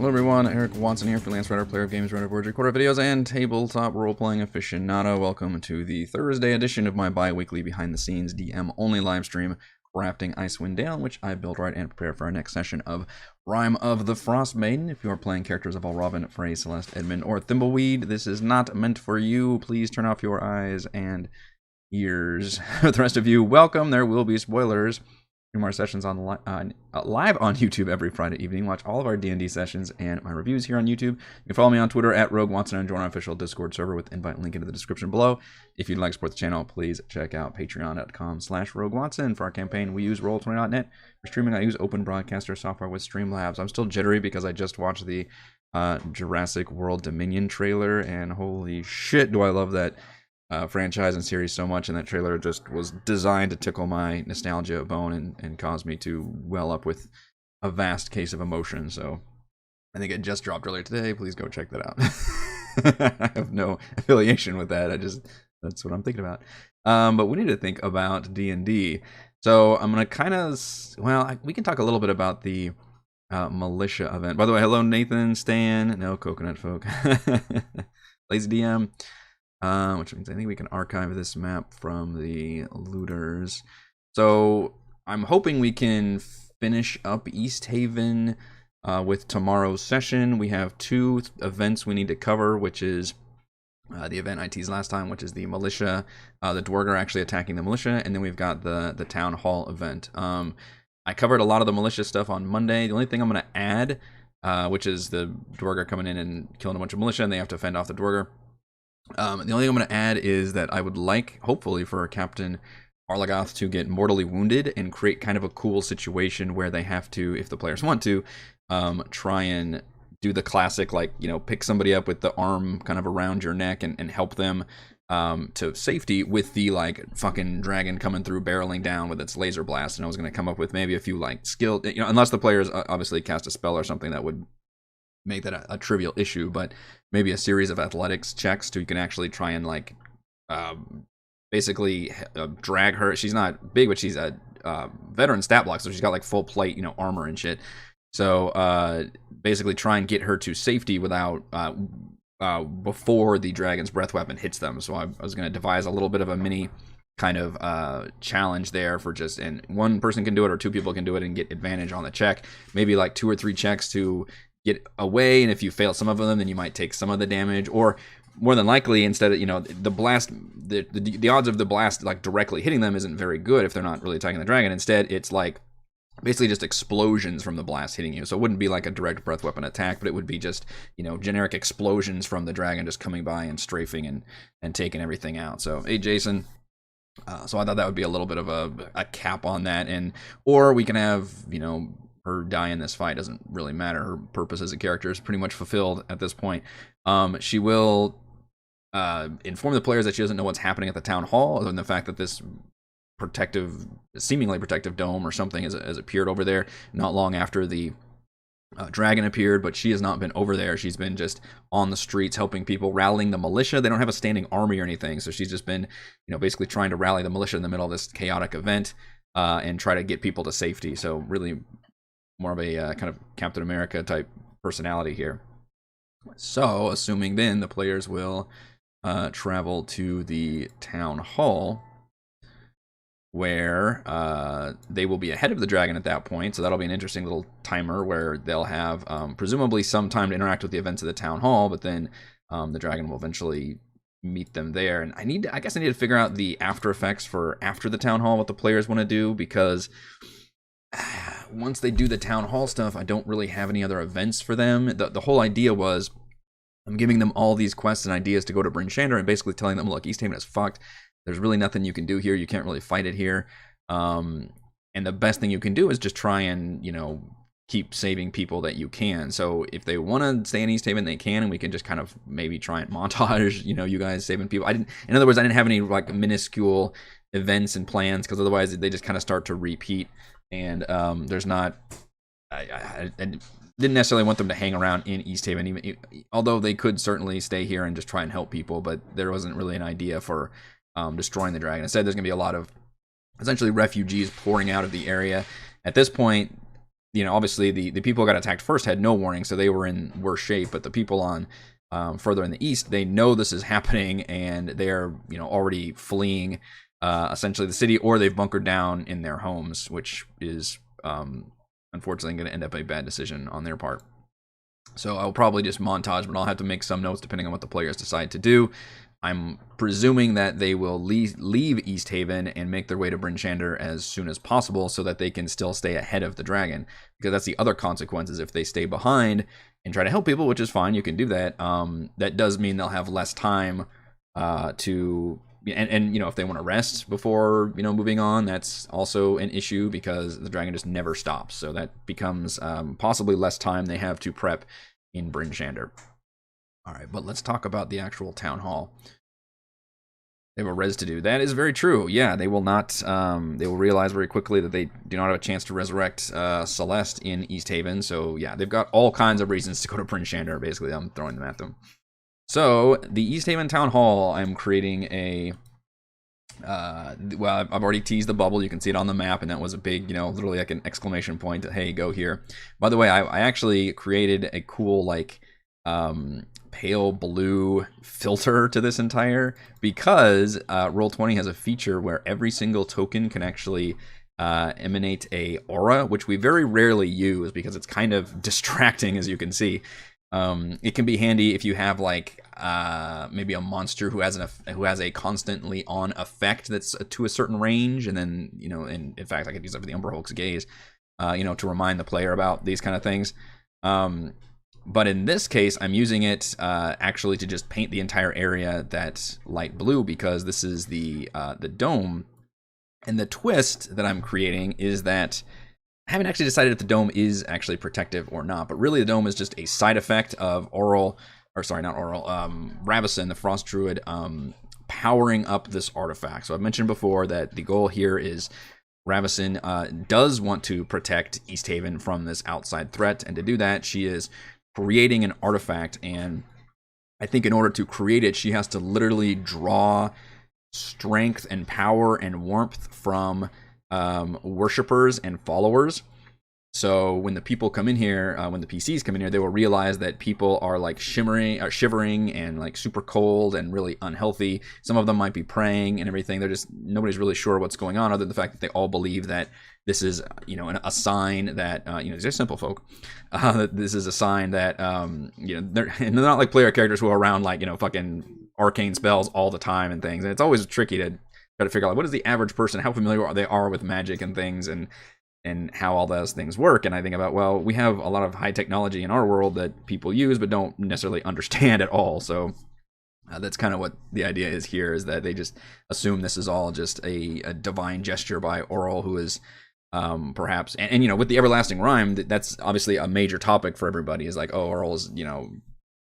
Hello everyone, Eric Watson here, freelance writer, player of games, writer of words, recorder of videos, and tabletop role-playing aficionado. Welcome to the Thursday edition of my bi-weekly behind-the-scenes DM-only live stream, Crafting Icewind Dale, which I build, write, and prepare for our next session of Rime of the Frostmaiden. If you are playing characters of Robin, Frey, Celeste, Edmund, or Thimbleweed, this is not meant for you. Please turn off your eyes and ears. For the rest of you, welcome. There will be spoilers. Our sessions on live on YouTube every Friday evening. Watch all of our D&D sessions and my reviews here on YouTube. You can follow me on Twitter at Rogue Watson and join our official Discord server with invite link into the description below. If you'd like to support the channel, please check out patreon.com/Rogue Watson. For our campaign, we use Roll20.net. For streaming, I use Open Broadcaster software with Streamlabs. I'm still jittery because I just watched the Jurassic World Dominion trailer, and holy shit, do I love that franchise and series so much, and that trailer just was designed to tickle my nostalgia bone and cause me to well up with a vast case of emotion. So I think it just dropped earlier today. Please go check that out. I have no affiliation with that. That's what I'm thinking about. But we need to think about D&D. So I'm gonna kind of, we can talk a little bit about the militia event. By the way, hello Nathan, Stan, no Coconut Folk, Lazy DM. Which means I think we can archive this map from the looters. So I'm hoping we can finish up East Haven with tomorrow's session. We have two events we need to cover, which is the event I teased last time, which is the militia. The Dwargar actually attacking the militia, and then we've got the town hall event. I covered a lot of the militia stuff on Monday. The only thing I'm going to add, which is the Dwargar coming in and killing a bunch of militia, and they have to fend off the Dwargar. The only thing I'm going to add is that I would like, hopefully, for Captain Arlagoth to get mortally wounded and create kind of a cool situation where they have to, if the players want to, try and do the classic, like, you know, pick somebody up with the arm kind of around your neck and help them to safety with the, like, fucking dragon coming through, barreling down with its laser blast. And I was going to come up with maybe a few, like, skilled, you know, unless the players obviously cast a spell or something that would make that a trivial issue, but maybe a series of athletics checks so you can actually try and, like, basically drag her. She's not big, but she's a veteran stat block, so she's got, like, full plate, you know, armor and shit. So basically try and get her to safety without before the dragon's breath weapon hits them. So I was going to devise a little bit of a mini kind of challenge there for just, and one person can do it or two people can do it and get advantage on the check. Maybe like 2 or 3 checks to get away, and if you fail some of them, then you might take some of the damage, or more than likely, instead of, you know, the blast, the odds of the blast, like, directly hitting them isn't very good if they're not really attacking the dragon. Instead, it's like basically just explosions from the blast hitting you. So it wouldn't be like a direct breath weapon attack, but it would be just, you know, generic explosions from the dragon just coming by and strafing and taking everything out. So, hey, Jason. So I thought that would be a little bit of a cap on that, or we can have, you know, her die in this fight. Doesn't really matter. Her purpose as a character is pretty much fulfilled at this point. She will inform the players that she doesn't know what's happening at the town hall, other than the fact that this seemingly protective dome or something has appeared over there not long after the dragon appeared, but she has not been over there. She's been just on the streets helping people, rallying the militia. They don't have a standing army or anything, so she's just been, you know, basically trying to rally the militia in the middle of this chaotic event and try to get people to safety. So really more of a kind of Captain America type personality here. So, assuming then the players will travel to the town hall, where they will be ahead of the dragon at that point. So that'll be an interesting little timer where they'll have presumably some time to interact with the events of the town hall, but then the dragon will eventually meet them there. And I guess I need to figure out the after effects for after the town hall, what the players want to do, because once they do the town hall stuff, I don't really have any other events for them. The whole idea was I'm giving them all these quests and ideas to go to Bryn Shander and basically telling them, look, East Haven is fucked. There's really nothing you can do here. You can't really fight it here. And the best thing you can do is just try and, you know, keep saving people that you can. So if they want to stay in East Haven, they can, and we can just kind of maybe try and montage, you know, you guys saving people. In other words, I didn't have any, like, minuscule events and plans, because otherwise they just kind of start to repeat. And there's not, I didn't necessarily want them to hang around in East Haven, even although they could certainly stay here and just try and help people, but there wasn't really an idea for destroying the dragon. Instead, there's going to be a lot of essentially refugees pouring out of the area. At this point, obviously the people who got attacked first had no warning, so they were in worse shape. But the people on further in the east, they know this is happening, and they're already fleeing essentially the city, or they've bunkered down in their homes, which is unfortunately going to end up a bad decision on their part. So I'll probably just montage, but I'll have to make some notes depending on what the players decide to do. I'm presuming that they will leave East Haven and make their way to Bryn Shander as soon as possible so that they can still stay ahead of the dragon. Because that's the other consequences if they stay behind and try to help people, which is fine, you can do that. That does mean they'll have less time to... And if they want to rest before moving on, that's also an issue because the dragon just never stops. So that becomes possibly less time they have to prep in Bryn Shander. All right, but let's talk about the actual town hall. They have a res to do. That is very true. Yeah, they will not. They will realize very quickly that they do not have a chance to resurrect Celeste in East Haven. So yeah, they've got all kinds of reasons to go to Bryn Shander. Basically, I'm throwing them at them. So, the East Haven Town Hall, I'm creating a, well, I've already teased the bubble, you can see it on the map, and that was a big, literally like an exclamation point, hey, go here. By the way, I actually created a cool, like, pale blue filter to this entire, because Roll20 has a feature where every single token can actually emanate a aura, which we very rarely use because it's kind of distracting, as you can see. It can be handy if you have like maybe a monster who has a constantly on effect that's to a certain range, and then and in fact I could use that for the Umber Hulk's gaze, to remind the player about these kind of things. But in this case, I'm using it actually to just paint the entire area that light blue, because this is the dome, and the twist that I'm creating is that I haven't actually decided if the dome is actually protective or not, but really the dome is just a side effect of Ravison, the Frost Druid, powering up this artifact. So I've mentioned before that the goal here is Ravison does want to protect East Haven from this outside threat, and to do that, she is creating an artifact, and I think in order to create it, she has to literally draw strength and power and warmth from worshippers and followers. So when the people come in here, when the PCs come in here, they will realize that people are like shivering and like super cold and really unhealthy. Some of them might be praying and everything. Nobody's really sure what's going on, other than the fact that they all believe that this is, a sign that, these are simple folk. That this is a sign that, they're not like player characters who are around like, fucking arcane spells all the time and things. And it's always tricky to try to figure out, like, what is the average person, how familiar they are with magic and things, and how all those things work. And I think about, well, we have a lot of high technology in our world that people use but don't necessarily understand at all. So that's kind of what the idea is here, is that they just assume this is all just a divine gesture by Oral, who is perhaps, and with the everlasting rhyme, that's obviously a major topic for everybody, is like, oh, Oral's,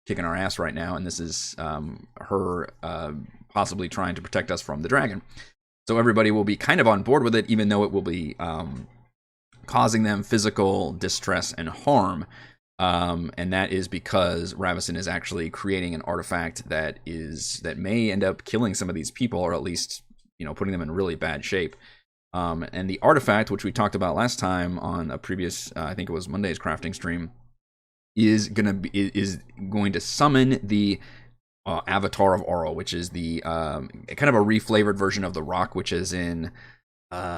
kicking our ass right now, and this is her possibly trying to protect us from the dragon. So everybody will be kind of on board with it, even though it will be causing them physical distress and harm. And that is because Ravison is actually creating an artifact that may end up killing some of these people, or at least, putting them in really bad shape. And the artifact, which we talked about last time on a previous, I think it was Monday's crafting stream, is going to summon the Avatar of Oral, which is the kind of a reflavored version of the rock, which is in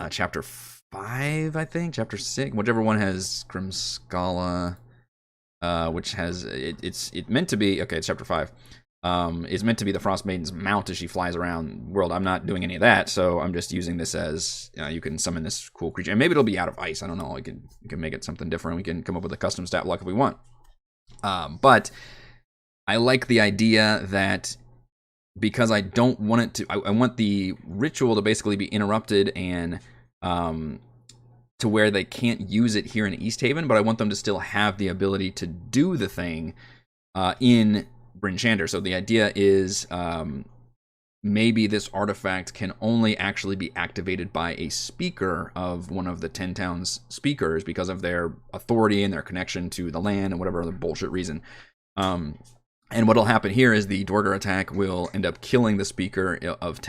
chapter 5, I think, chapter 6, whichever one has Grimskala, which has it's meant to be, okay, it's chapter 5. Is meant to be the Frostmaiden's mount as she flies around the world. I'm not doing any of that, so I'm just using this as you can summon this cool creature, and maybe it'll be out of ice. I don't know. We can make it something different. We can come up with a custom stat block if we want. But I like the idea that, because I don't want it to, I want the ritual to basically be interrupted and to where they can't use it here in East Haven, but I want them to still have the ability to do the thing in Bryn Shander. So the idea is maybe this artifact can only actually be activated by a speaker of one of the 10 towns speakers, because of their authority and their connection to the land and whatever other bullshit reason. And what'll happen here is the Dwarger attack will end up killing the speaker of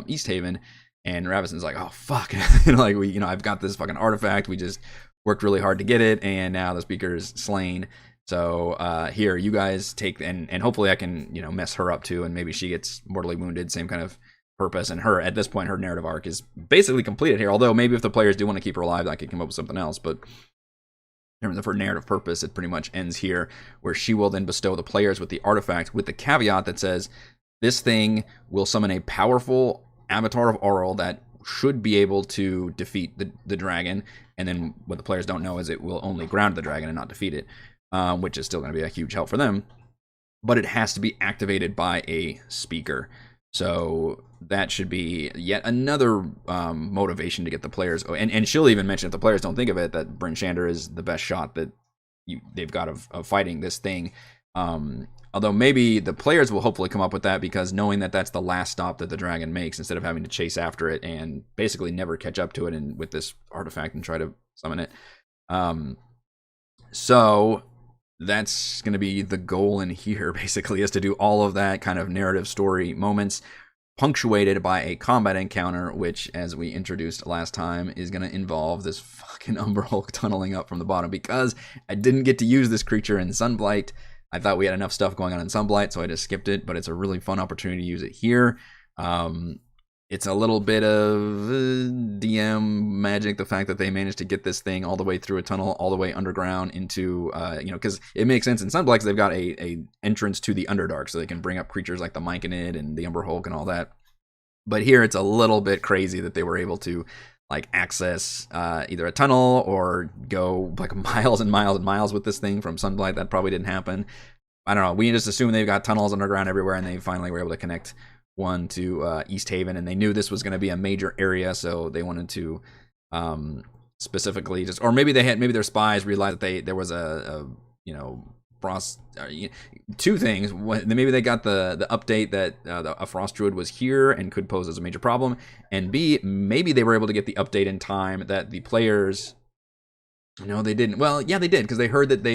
East Haven, and Ravison's like, oh fuck, like I've got this fucking artifact. We just worked really hard to get it, and now the speaker is slain. So here, you guys take, and hopefully I can, you know, mess her up too, and maybe she gets mortally wounded. Same kind of purpose, and her, at this point, her narrative arc is basically completed here. Although maybe if the players do want to keep her alive, I could come up with something else. But in terms of her narrative purpose, it pretty much ends here, where she will then bestow the players with the artifact, with the caveat that says this thing will summon a powerful avatar of Auril that should be able to defeat the dragon. And then what the players don't know is it will only ground the dragon and not defeat it, which is still going to be a huge help for them. But it has to be activated by a speaker. So that should be yet another motivation to get the players. And she'll even mention, if the players don't think of it, that Bryn Shander is the best shot that they've got of fighting this thing. Although maybe the players will hopefully come up with that, because knowing that that's the last stop that the dragon makes, instead of having to chase after it and basically never catch up to it and with this artifact and try to summon it. So that's going to be the goal in here, basically, is to do all of that kind of narrative story moments, punctuated by a combat encounter, which, as we introduced last time, is going to involve this fucking Umber Hulk tunneling up from the bottom, because I didn't get to use this creature in Sunblight. I thought we had enough stuff going on in Sunblight, so I just skipped it, but it's a really fun opportunity to use it here. It's a little bit of DM magic, the fact that they managed to get this thing all the way through a tunnel, all the way underground into, you know, because it makes sense in Sunblight, they've got a entrance to the Underdark, so they can bring up creatures like the Myconid and the Umber Hulk and all that. But here it's a little bit crazy that they were able to like access either a tunnel or go like miles and miles and miles with this thing from Sunblight. That probably didn't happen. I don't know. We just assume they've got tunnels underground everywhere, and they finally were able to connect one to East Haven, and they knew this was going to be a major area, so they wanted to specifically just, or maybe maybe their spies realized that there was a you know, frost, two things. Maybe they got the update that a frost druid was here and could pose as a major problem, and B, maybe they were able to get the update in time that the players, no, they didn't. Well, yeah, they did, because they heard that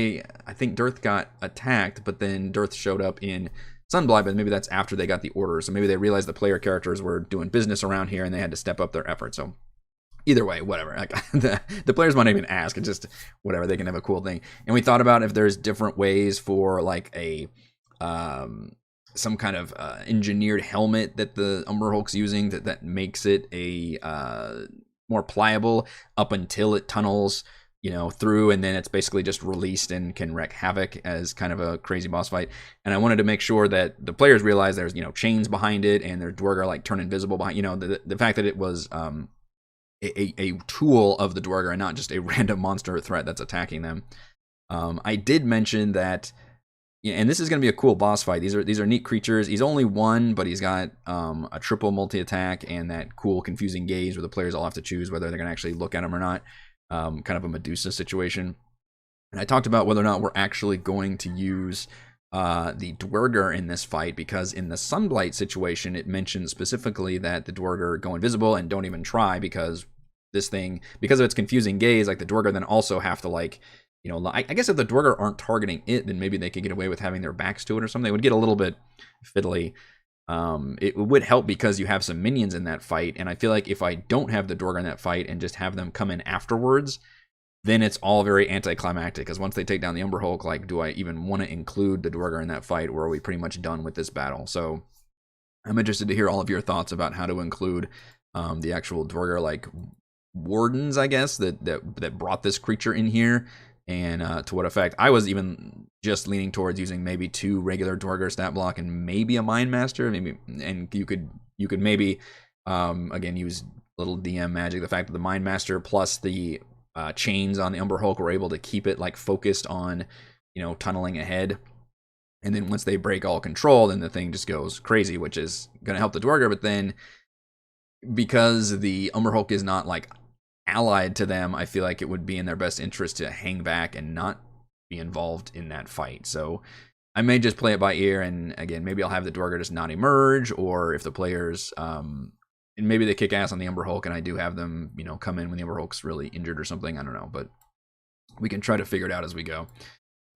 I think Dearth got attacked, but then Dearth showed up in Sunblight, but maybe that's after they got the order. So maybe they realized the player characters were doing business around here and they had to step up their effort. So either way, whatever. Like, the players might even ask. It's just whatever. They can have a cool thing. And we thought about if there's different ways for like a some kind of engineered helmet that the Umber Hulk's using that makes it a more pliable up until it tunnels, you know, through, and then it's basically just released and can wreak havoc as kind of a crazy boss fight. And I wanted to make sure that the players realize there's, you know, chains behind it, and their Dwargar like turn invisible behind, you know, the fact that it was a tool of the Dwargar and not just a random monster threat that's attacking them. I did mention that, and this is going to be a cool boss fight. These are neat creatures. He's only one, but he's got a triple multi-attack and that cool confusing gaze where the players all have to choose whether they're going to actually look at him or not. Kind of a Medusa situation. And I talked about whether or not we're actually going to use the Dwargar in this fight, because in the Sunblight situation, it mentions specifically that the Dwargar go invisible and don't even try, because this thing, because of its confusing gaze, like the Dwargar then also have to, like, you know, I guess if the Dwargar aren't targeting it, then maybe they could get away with having their backs to it or something. It would get a little bit fiddly. It would help because you have some minions in that fight, and I feel like if I don't have the Dwargar in that fight and just have them come in afterwards, then it's all very anticlimactic, because once they take down the Umber Hulk, like, do I even want to include the Dwargar in that fight, or are we pretty much done with this battle? So I'm interested to hear all of your thoughts about how to include the actual Dwargar, like, wardens, I guess, that brought this creature in here, and to what effect. I was even just leaning towards using maybe 2 regular Dwargar stat block and maybe a Mind Master, maybe, and you could maybe again use little DM magic. The fact that the Mind Master plus the chains on the Umber Hulk were able to keep it like focused on, you know, tunneling ahead. And then once they break all control, then the thing just goes crazy, which is going to help the Dwargar. But then because the Umber Hulk is not like allied to them, I feel like it would be in their best interest to hang back and not be involved in that fight. So I may just play it by ear, and again, maybe I'll have the Dwargar just not emerge, or if the players, and maybe they kick ass on the Umber Hulk, and I do have them, you know, come in when the Umber Hulk's really injured or something. I don't know, but we can try to figure it out as we go.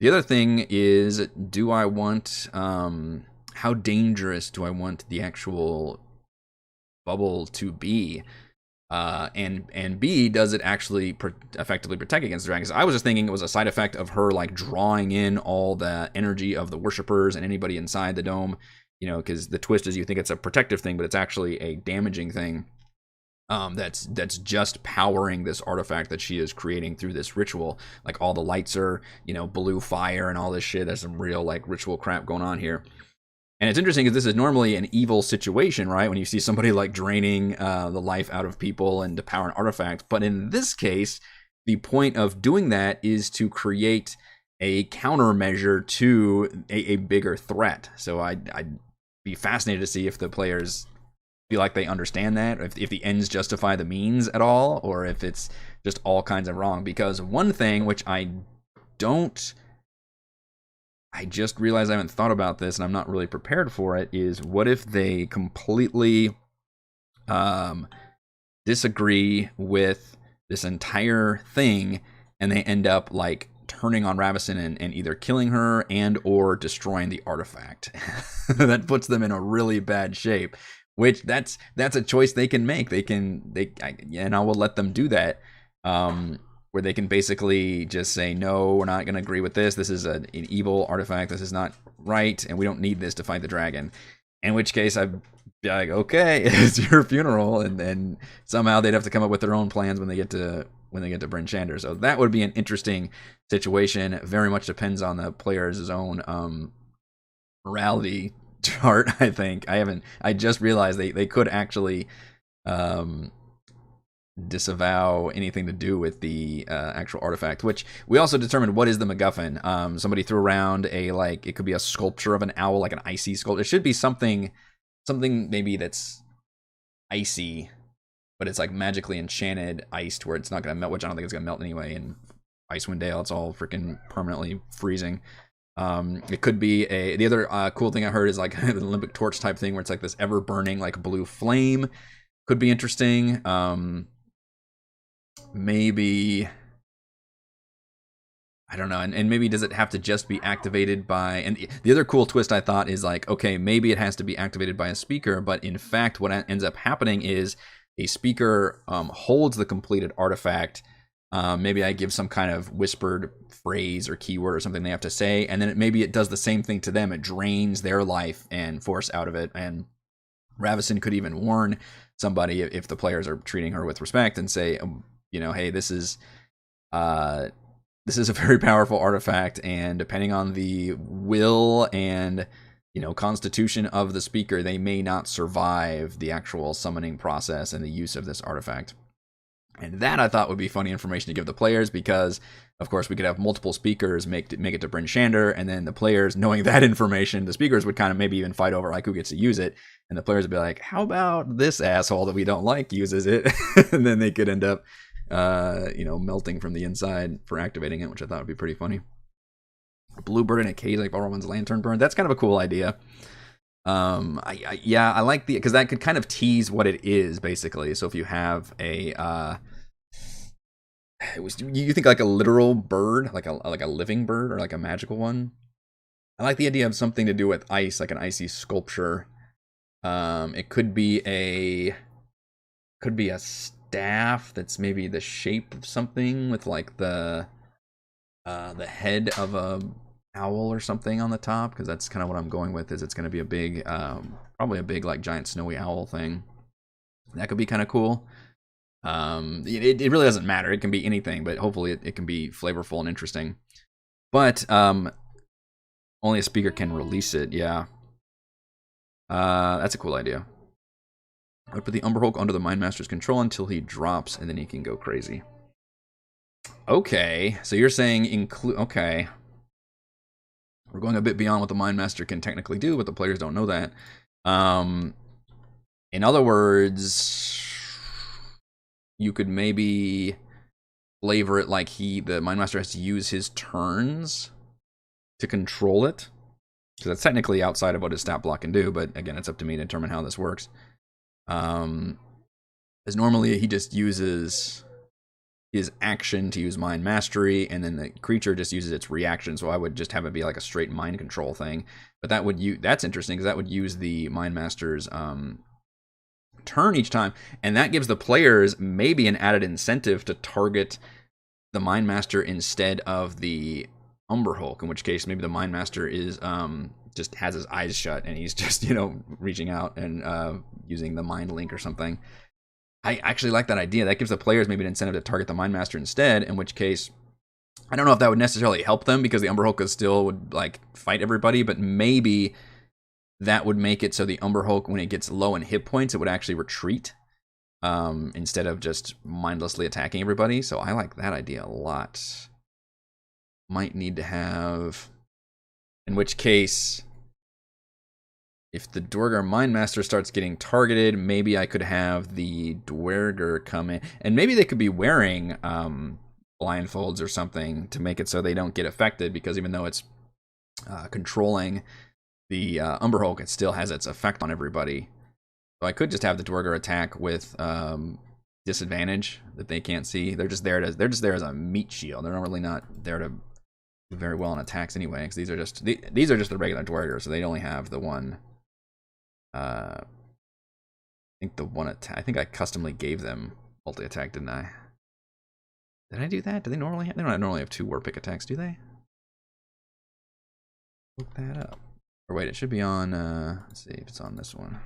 The other thing is, do I want, how dangerous do I want the actual bubble to be? And B, does it actually effectively protect against the dragons? I was just thinking it was a side effect of her like drawing in all the energy of the worshippers and anybody inside the dome, you know, because the twist is you think it's a protective thing, but it's actually a damaging thing. That's just powering this artifact that she is creating through this ritual. Like all the lights are, you know, blue fire and all this shit. There's some real like ritual crap going on here. And it's interesting because this is normally an evil situation, right? When you see somebody like draining the life out of people and to power an artifact. But in this case, the point of doing that is to create a countermeasure to a bigger threat. So I'd be fascinated to see if the players feel like they understand that, or if the ends justify the means at all, or if it's just all kinds of wrong. Because one thing which I just realized I haven't thought about this and I'm not really prepared for it is what if they completely disagree with this entire thing and they end up like turning on Ravison and either killing her and or destroying the artifact. That puts them in a really bad shape, which that's a choice they can make. And I will let them do that. Where they can basically just say, no, we're not going to agree with this. This is an evil artifact. This is not right, and we don't need this to fight the dragon. In which case, I'd be like, okay, it's your funeral, and then somehow they'd have to come up with their own plans when they get to Bryn Shander. So that would be an interesting situation. Very much depends on the player's own morality chart. I think I just realized they could actually disavow anything to do with the actual artifact, which we also determined what is the MacGuffin. Somebody threw around it could be a sculpture of an owl, like an icy sculpture. It should be something maybe that's icy, but it's like magically enchanted iced where it's not going to melt, which I don't think it's going to melt anyway. In Icewind Dale, it's all freaking permanently freezing. It could be the other cool thing I heard is like an Olympic torch type thing where it's like this ever burning like blue flame. Could be interesting. Maybe, I don't know, and maybe does it have to just be activated by, and the other cool twist I thought is like, okay, maybe it has to be activated by a speaker, but in fact what ends up happening is a speaker holds the completed artifact. Maybe I give some kind of whispered phrase or keyword or something they have to say, and then maybe it does the same thing to them. It drains their life and force out of it, and Ravison could even warn somebody if the players are treating her with respect and say, you know, hey, this is a very powerful artifact, and depending on the will and, you know, constitution of the speaker, they may not survive the actual summoning process and the use of this artifact. And that I thought would be funny information to give the players, because of course we could have multiple speakers make it to Bryn Shander, and then the players knowing that information, the speakers would kind of maybe even fight over like who gets to use it, and the players would be like, how about this asshole that we don't like uses it? And then they could end up you know, melting from the inside for activating it, which I thought would be pretty funny. A bluebird in a cage like Balrog's lantern burn. That's kind of a cool idea. I like because that could kind of tease what it is basically. So if you have a you think like a literal bird, like a living bird or like a magical one. I like the idea of something to do with ice, like an icy sculpture. It could be a staff that's maybe the shape of something with like the head of a owl or something on the top, because that's kind of what I'm going with. Is it's going to be a big probably a big like giant snowy owl thing. That could be kind of cool. It really doesn't matter, it can be anything, but hopefully it can be flavorful and interesting. But only a speaker can release it. Yeah, that's a cool idea. I would put the Umber Hulk under the Mind Master's control until he drops, and then he can go crazy. Okay, so you're saying include... Okay. We're going a bit beyond what the Mind Master can technically do, but the players don't know that. In other words, you could maybe flavor it like the Mind Master has to use his turns to control it. Because that's technically outside of what his stat block can do, but again, it's up to me to determine how this works. As normally he just uses his action to use Mind Mastery, and then the creature just uses its reaction. So I would just have it be like a straight mind control thing. But that's interesting, because that would use the Mind Master's turn each time, and that gives the players maybe an added incentive to target the Mind Master instead of the Umber Hulk, in which case maybe the Mind Master is just has his eyes shut and he's just, you know, reaching out and using the Mind Link or something. I actually like that idea. That gives the players maybe an incentive to target the Mind Master instead, in which case I don't know if that would necessarily help them because the Umber Hulk still would like fight everybody, but maybe that would make it so the Umber Hulk, when it gets low in hit points, it would actually retreat instead of just mindlessly attacking everybody. So I like that idea a lot. Might need to have, in which case, if the Dwerger Mind Master starts getting targeted, maybe I could have the Dwerger come in, and maybe they could be wearing blindfolds or something to make it so they don't get affected, because even though it's controlling the Umber Hulk, it still has its effect on everybody. So I could just have the Dwerger attack with disadvantage that they can't see. They're just there as a meat shield. They're really not there to do very well on attacks anyway, because these are just the regular Dwerger, so they only have the one. I think the one attack. I think I customly gave them multi attack, didn't I? Did I do that? Do they normally have? They don't normally have 2 war pick attacks, do they? Look that up. Or wait, it should be on. Let's see if it's on this one.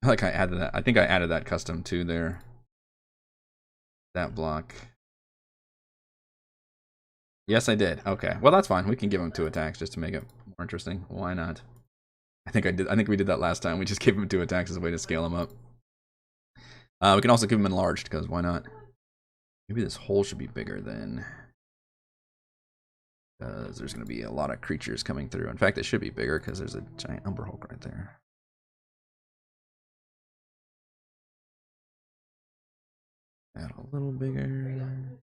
Like I added that. I think I added that custom to there. That block. Yes, I did. Okay. Well, that's fine. We can give them 2 attacks just to make it more interesting. Why not? I think I did. I think we did that last time. We just gave them 2 attacks as a way to scale them up. We can also give them enlarged, because why not? Maybe this hole should be bigger then, because there's going to be a lot of creatures coming through. In fact, it should be bigger because there's a giant Umber Hulk right there. Add a little bigger.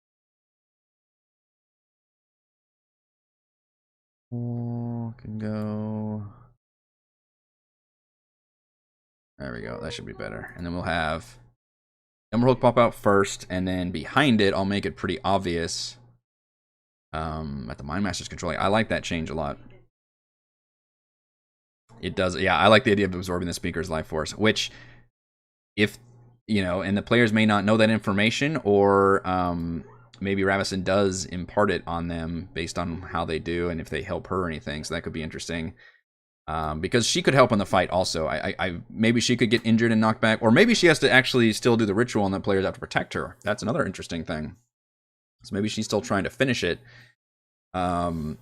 Oh, can go. There we go. That should be better. And then we'll have Umber Hulk pop out first, and then behind it, I'll make it pretty obvious at the Mind Master's controlling. I like that change a lot. It does. Yeah, I like the idea of absorbing the speaker's life force, which, if, you know, and the players may not know that information, or maybe Ravison does impart it on them based on how they do and if they help her or anything. So that could be interesting. Because she could help in the fight also. Maybe she could get injured and knocked back, or maybe she has to actually still do the ritual and the players have to protect her. That's another interesting thing. So maybe she's still trying to finish it. And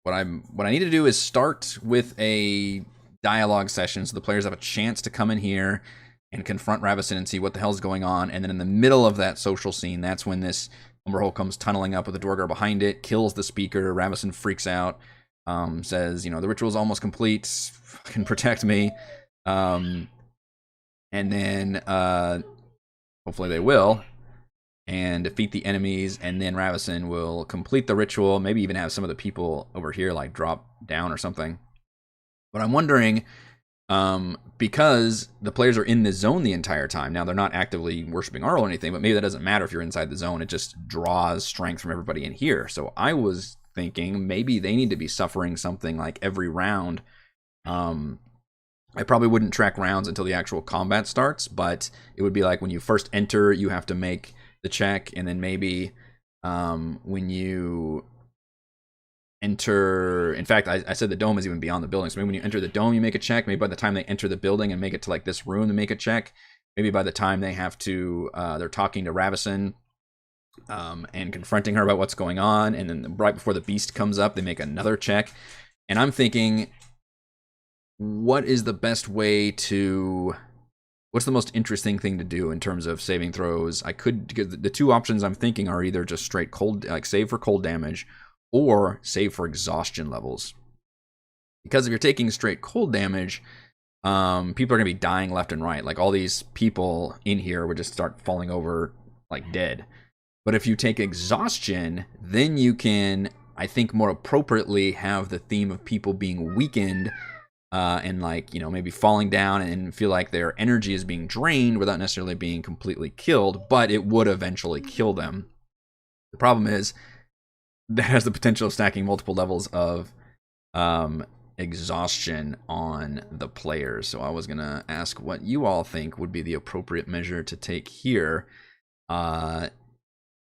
what I need to do is start with a dialogue session so the players have a chance to come in here and confront Ravison and see what the hell's going on. And then in the middle of that social scene, that's when this Umber Hulk comes tunneling up with the Dwerger behind it, kills the speaker. Ravison freaks out, says, you know, the ritual's almost complete, fucking protect me. And then hopefully they will, and defeat the enemies, and then Ravison will complete the ritual, maybe even have some of the people over here like drop down or something. But I'm wondering, because the players are in the zone the entire time. Now, they're not actively worshiping Arl or anything, but maybe that doesn't matter if you're inside the zone. It just draws strength from everybody in here. So I was thinking maybe they need to be suffering something like every round. I probably wouldn't track rounds until the actual combat starts, but it would be like when you first enter, you have to make the check, and then maybe when you enter, in fact, I said the dome is even beyond the building, so maybe when you enter the dome, you make a check. Maybe by the time they enter the building and make it to like this room, they make a check. Maybe by the time they have to, they're talking to Ravison and confronting her about what's going on, and then right before the beast comes up, they make another check. And I'm thinking, what is the best way to, what's the most interesting thing to do in terms of saving throws? Because the 2 options I'm thinking are either just straight cold, like save for cold damage, or save for exhaustion levels. Because if you're taking straight cold damage, people are going to be dying left and right. Like all these people in here would just start falling over like dead. But if you take exhaustion, then you can, I think, more appropriately have the theme of people being weakened and like, you know, maybe falling down and feel like their energy is being drained without necessarily being completely killed, but it would eventually kill them. The problem is that has the potential of stacking multiple levels of exhaustion on the players. So I was gonna ask what you all think would be the appropriate measure to take here. And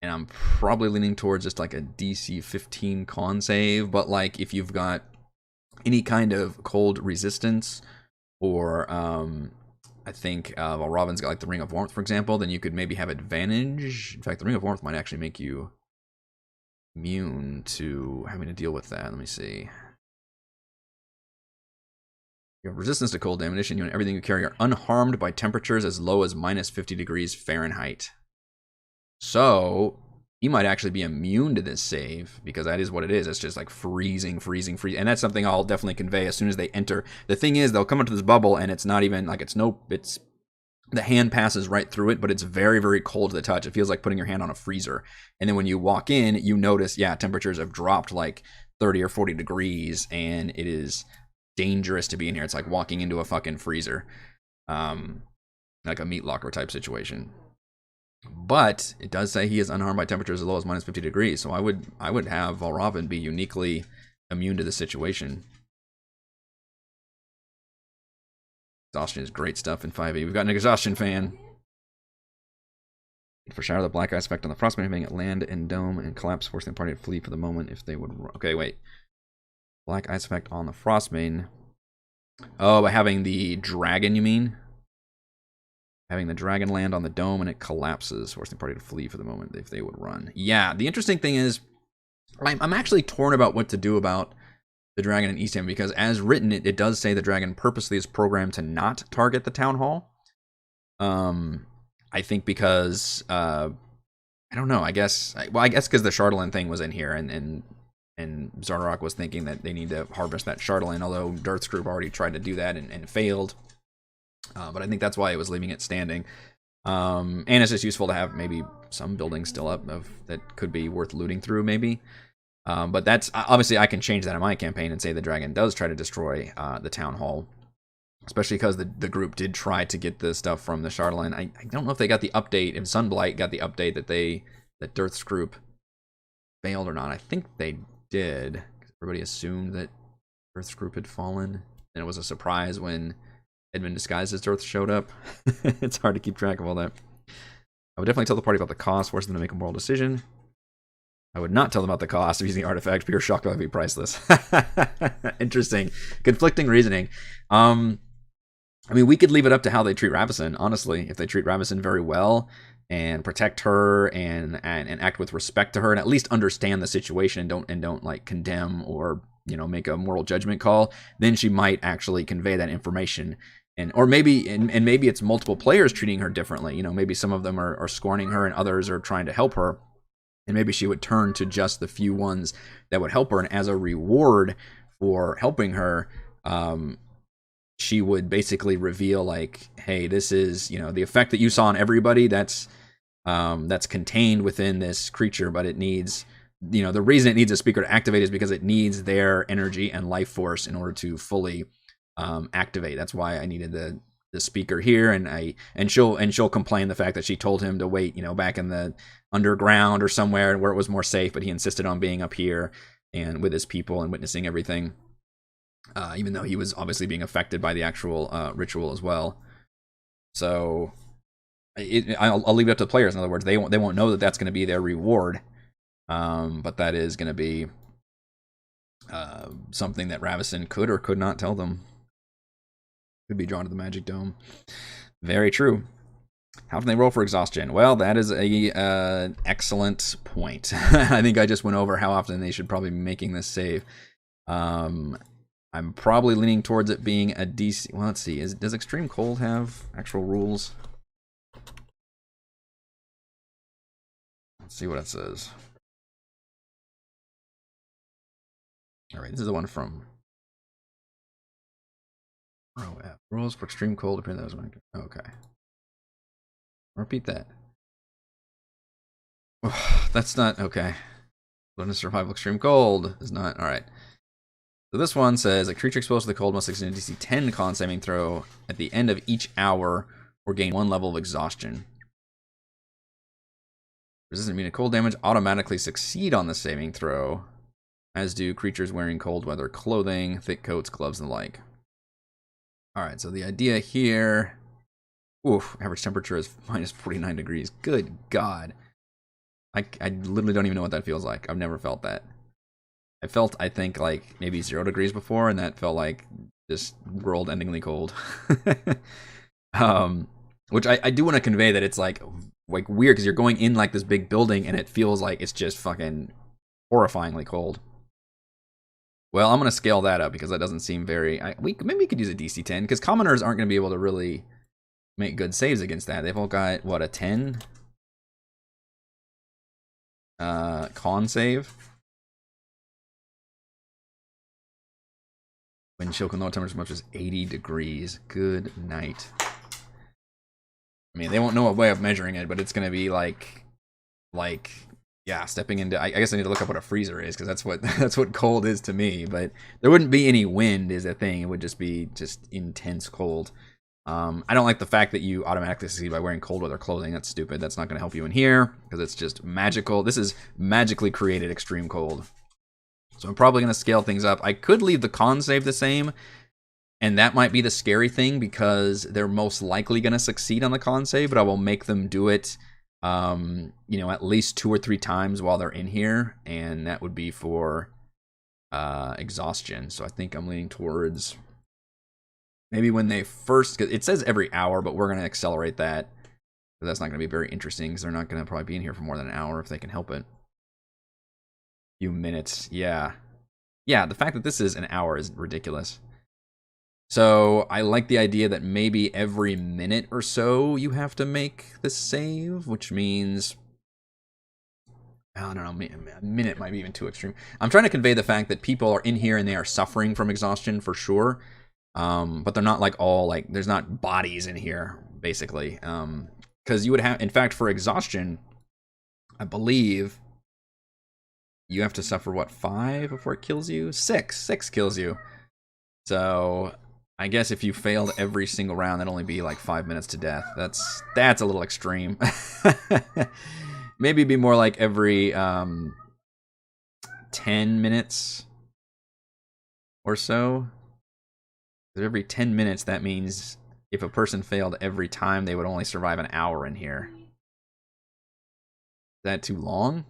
I'm probably leaning towards just like a DC 15 con save, but like if you've got any kind of cold resistance, or I think well, Robin's got like the Ring of Warmth, for example, then you could maybe have advantage. In fact, the Ring of Warmth might actually make you immune to having to deal with that. Let me see. You have resistance to cold ammunition. You and everything you carry are unharmed by temperatures as low as minus 50 degrees Fahrenheit. So he might actually be immune to this save, because that is what it is. It's just like freezing. And that's something I'll definitely convey as soon as they enter. The thing is, they'll come into this bubble and it's not even like it's the hand passes right through it, but it's very, very cold to the touch. It feels like putting your hand on a freezer. And then when you walk in, you notice, yeah, temperatures have dropped like 30 or 40 degrees, and it is dangerous to be in here. It's like walking into a fucking freezer, like a meat locker type situation. But it does say he is unharmed by temperatures as low as minus 50 degrees. So I would have Valravn be uniquely immune to the situation. Exhaustion is great stuff in 5e. We've got an exhaustion fan. For Shadow, the Black Ice effect on the Frostmaiden, making it land and dome and collapse, forcing the party to flee for the moment if they would. Okay, wait. Black Ice effect on the Frostmaiden. Oh, by having the dragon, you mean? Having the dragon land on the dome and it collapses, forcing the party to flee for the moment if they would run. Yeah, the interesting thing is, I'm actually torn about what to do about the dragon in Eastham, because as written, it does say the dragon purposely is programmed to not target the town hall. I think because, I don't know, I guess because the Chardalyn thing was in here, and Zardarok was thinking that they need to harvest that Chardalyn, although Dearth's group already tried to do that and failed. But I think that's why it was leaving it standing. And it's just useful to have maybe some buildings still up that could be worth looting through, maybe. But that's obviously, I can change that in my campaign and say the dragon does try to destroy the town hall, especially because the group did try to get the stuff from the Chardalyn. I don't know if they got the update, if Sunblight got the update that Dearth's group failed or not. I think they did. Everybody assumed that Dearth's group had fallen, and it was a surprise when Edmund disguised as Dearth showed up. It's hard to keep track of all that. I would definitely tell the party about the cost, force them to make a moral decision. I would not tell them about the cost of using the artifact. Pure shock value would be priceless. Interesting. Conflicting reasoning. I mean, we could leave it up to how they treat Ravison, honestly. If they treat Ravison very well and protect her and act with respect to her and at least understand the situation and don't like condemn or, you know, make a moral judgment call, then she might actually convey that information. Or maybe maybe it's multiple players treating her differently. You know, maybe some of them are scorning her and others are trying to help her. And maybe she would turn to just the few ones that would help her. And as a reward for helping her, she would basically reveal like, hey, this is, you know, the effect that you saw on everybody, that's contained within this creature, but it needs, you know, the reason it needs a speaker to activate is because it needs their energy and life force in order to fully activate. That's why I needed the speaker here, and she'll complain the fact that she told him to wait, you know, back in the underground or somewhere where it was more safe, but he insisted on being up here and with his people and witnessing everything, even though he was obviously being affected by the actual ritual as well. So I'll leave it up to the players. In other words, they won't know that that's going to be their reward, but that is going to be something that Ravison could or could not tell them. Could be drawn to the Magic Dome. Very true. How can they roll for exhaustion? Well, that is a excellent point. I think I just went over how often they should probably be making this save. I'm probably leaning towards it being a DC. Well, let's see. Does Extreme Cold have actual rules? Let's see what it says. All right, this is the one from rules for extreme cold. Appear those one. Okay. Repeat that. That's not okay. Bonus survival extreme cold is not all right. So this one says a creature exposed to the cold must succeed a DC 10 con saving throw at the end of each hour or gain 1 level of exhaustion. Resistant immune to cold damage automatically succeed on the saving throw. as do creatures wearing cold weather clothing, thick coats, gloves, and the like. Alright, so the idea here... Oof, average temperature is minus 49 degrees. Good God. I literally don't even know what that feels like. I've never felt that. I felt, I think, like maybe 0 degrees before, and that felt like just world-endingly cold. Which I do want to convey that it's like weird, because you're going in like this big building, and it feels like it's just fucking horrifyingly cold. Well, I'm going to scale that up, because that doesn't seem very... maybe we could use a DC 10, because commoners aren't going to be able to really make good saves against that. They've all got, what, a 10? Con save. Wind chill can lower temperature as much as 80 degrees. Good night. I mean, they won't know a way of measuring it, but it's going to be like, yeah, stepping into... I guess I need to look up what a freezer is, because that's what cold is to me. But there wouldn't be any wind is a thing. It would just be intense cold. I don't like the fact that you automatically succeed by wearing cold weather clothing. That's stupid. That's not going to help you in here, because it's just magical. This is magically created extreme cold. So I'm probably going to scale things up. I could leave the con save the same, and that might be the scary thing, because they're most likely going to succeed on the con save, but I will make them do it, you know, at least 2 or 3 times while they're in here, and that would be for exhaustion. So I think I'm leaning towards... maybe when they first... cause it says every hour, but we're going to accelerate that. That's not going to be very interesting, because they're not going to probably be in here for more than an hour if they can help it. Few minutes, yeah. Yeah, the fact that this is an hour is ridiculous. So I like the idea that maybe every minute or so you have to make the save, which means... I don't know, a minute might be even too extreme. I'm trying to convey the fact that people are in here and they are suffering from exhaustion for sure. But they're not like all like, there's not bodies in here basically, because you would have, in fact, for exhaustion, I believe you have to suffer what, 5 before it kills you? 6 kills you. So I guess if you failed every single round, that'd only be like 5 minutes to death. That's a little extreme. Maybe it'd be more like every 10 minutes or so. Every 10 minutes, that means if a person failed every time, they would only survive an hour in here. Is that too long?